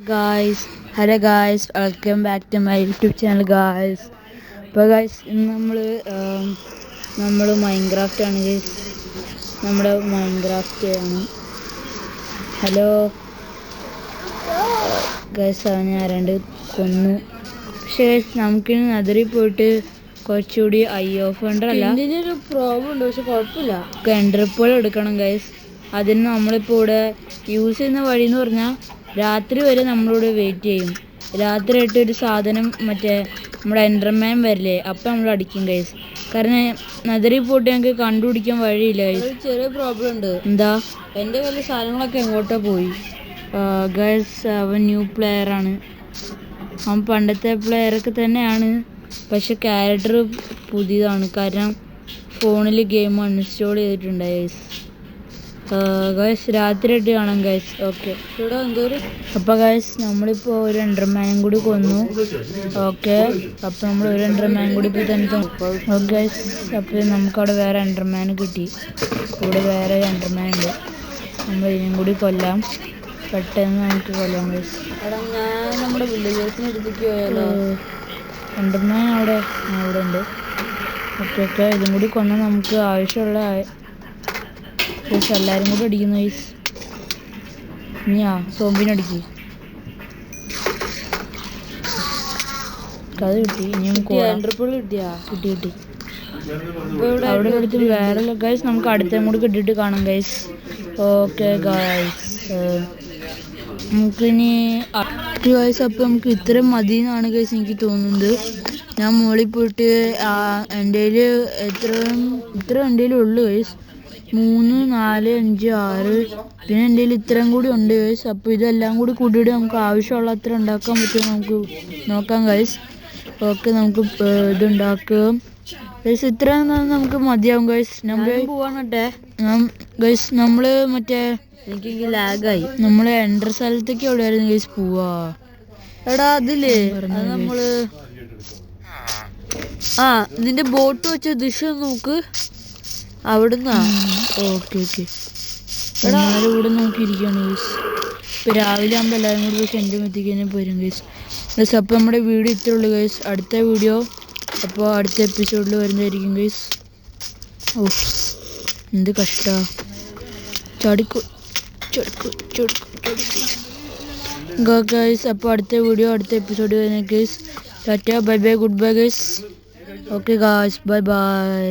Guys, hello guys, welcome back to my YouTube channel guys. അപ്പോൾ guys ഇന്ന് നമ്മൾ Minecraft ആണ് guys. നമ്മുടെ മൈൻക്രാഫ്റ്റ് ആണ്. ഹലോ ഗൈസ്, അവനെ ആരാണ്ട് കൊന്നു. പക്ഷേ നമുക്ക് നദറിൽ പോയിട്ട് കുറച്ചുകൂടി ഓഫ് അല്ല, ഇതിനൊരു പ്രോബ്ലം ഉണ്ട്. പക്ഷെ കുഴപ്പമില്ല, എൻഡർപോൾ എടുക്കണം ഗൈസ്. അതിന് നമ്മളിപ്പോൾ ഇവിടെ യൂസ് ചെയ്യുന്ന വഴി എന്ന് പറഞ്ഞാൽ രാത്രി വരെ നമ്മളിവിടെ വെയിറ്റ് ചെയ്യും. രാത്രി ആയിട്ട് ഒരു സാധനം മറ്റേ നമ്മുടെ എൻഡർമാൻ വരില്ലേ, അപ്പം നമ്മൾ അടിക്കും ഗൈസ്. കാരണം നദറിൽ പോയിട്ട് ഞങ്ങൾക്ക് കണ്ടുപിടിക്കാൻ വഴിയില്ല ഗൈസ്. ചെറിയ പ്രോബ്ലം ഉണ്ട്. എന്താ? എൻ്റെ വലിയ സാധനങ്ങളൊക്കെ എങ്ങോട്ടോ പോയി ഗൈസ്. അവൻ ന്യൂ പ്ലെയറാണ്. അവൻ പണ്ടത്തെ പ്ലെയറൊക്കെ തന്നെയാണ്, പക്ഷെ ക്യാരക്ടർ പുതിയതാണ്. കാരണം ഫോണിൽ ഗെയിം അൺഇൻസ്റ്റാൾ ചെയ്തിട്ടുണ്ട് ഗൈസ്. ഗൈസ് രാത്രിയായിട്ട് കാണാം ഗൈസ്. ഓക്കെ, ഇവിടെ എന്തോരം. അപ്പോൾ ഗൈസ് നമ്മളിപ്പോൾ ഒരു എൻഡർമാനും കൂടി കൊന്നു. ഓക്കെ, അപ്പോൾ നമ്മൾ ഒരു എൻഡർമാൻ കൂടി ഇപ്പോൾ തന്നെ. ഓക്കെ ഗൈസ്, അപ്പോൾ നമുക്കവിടെ വേറെ എൻഡർമാൻ കിട്ടി. ഇവിടെ വേറെ എൻഡർമാൻ ഉണ്ട്. നമ്മൾ ഇതിനും കൂടി കൊല്ലാം. പെട്ടെന്ന് നമുക്ക് കൊല്ലാം ഗൈസ്. ഞാൻ നമ്മുടെ വില്ലേജേഴ്സിന് എടുത്തേക്ക് പോയാലോ? എൻഡർമാൻ അവിടെ ഉണ്ട്. ഓക്കെ, ഇതും കൂടി കൊന്നാൽ നമുക്ക് ആവശ്യമുള്ള എല്ലാവരും കൂടി അടിക്കുന്നു ഗൈസ്. സോംബിനടിക്ക്. അത് കിട്ടി. ഇനിയും കിട്ടി. അവിടെ അടുത്ത് വേറെ ഗൈസ്, നമുക്ക് അടുത്തും കൂടി കിട്ടിയിട്ട് കാണാം ഗൈസ്. ഓക്കെ ഗൈസ്, നമുക്കിനി ഗൈസ് അപ്പോൾ നമുക്ക് ഇത്രയും മതി എന്നാണ് ഗൈസ് എനിക്ക് തോന്നുന്നത്. ഞാൻ മുകളിൽ പോയിട്ട് എൻ്റെ ഇത്ര എൻ്റെ ഉള്ളു ഗൈസ്. 3, 4, 5, 6 പിന്നെ എൻ്റെ ഇത്രയും കൂടി ഉണ്ട് ഗൈസ്. അപ്പോൾ ഇതെല്ലാം കൂടി കൂട്ടിയിട്ട് നമുക്ക് ആവശ്യമുള്ള അത്ര ഉണ്ടാക്കാൻ പറ്റുമോ നമുക്ക് നോക്കാം ഗൈസ്. ഓക്കെ, നമുക്ക് ഇതുണ്ടാക്കാം ഗൈസ്. ഇത്രയും നമുക്ക് മതിയാവും ഗൈസ്. നമ്മൾ പോവാണട്ടെ ഗൈസ്. നമ്മൾ മറ്റേ എനിക്ക് ലാഗായി. നമ്മൾ എൻഡർ സ്ഥലത്തേക്ക് എവിടെയായിരുന്നു ഗൈസ് പോവാ? എടാ അതില്ലേ നമ്മള് നിന്റെ ബോട്ട് വെച്ച ദിശ നോക്ക്, അവിടുന്നാ. ഓക്കെ, എല്ലാവരും ഇവിടെ നോക്കിയിരിക്കുകയാണ് ഗൈസ്. ഇപ്പോൾ രാവിലെ ആകുമ്പോൾ എല്ലാവരും കൂടി സെൻറ്റും എത്തിക്കാൻ പോരും ഗൈസ്. അപ്പോൾ നമ്മുടെ വീഡിയോ ഇത്രേ ഉള്ളൂ ഗൈസ്. അടുത്ത വീഡിയോ അപ്പോൾ അടുത്ത എപ്പിസോഡിൽ വരുന്നതായിരിക്കും ഗൈസ്. ഓ എന്ത് കഷ്ടാ. ചടിക്കു ഗൈസ്. അപ്പോൾ അടുത്ത വീഡിയോ അടുത്ത എപ്പിസോഡ് വരുന്ന guys. Tata, bye bye, good bye guys. Okay guys, bye bye.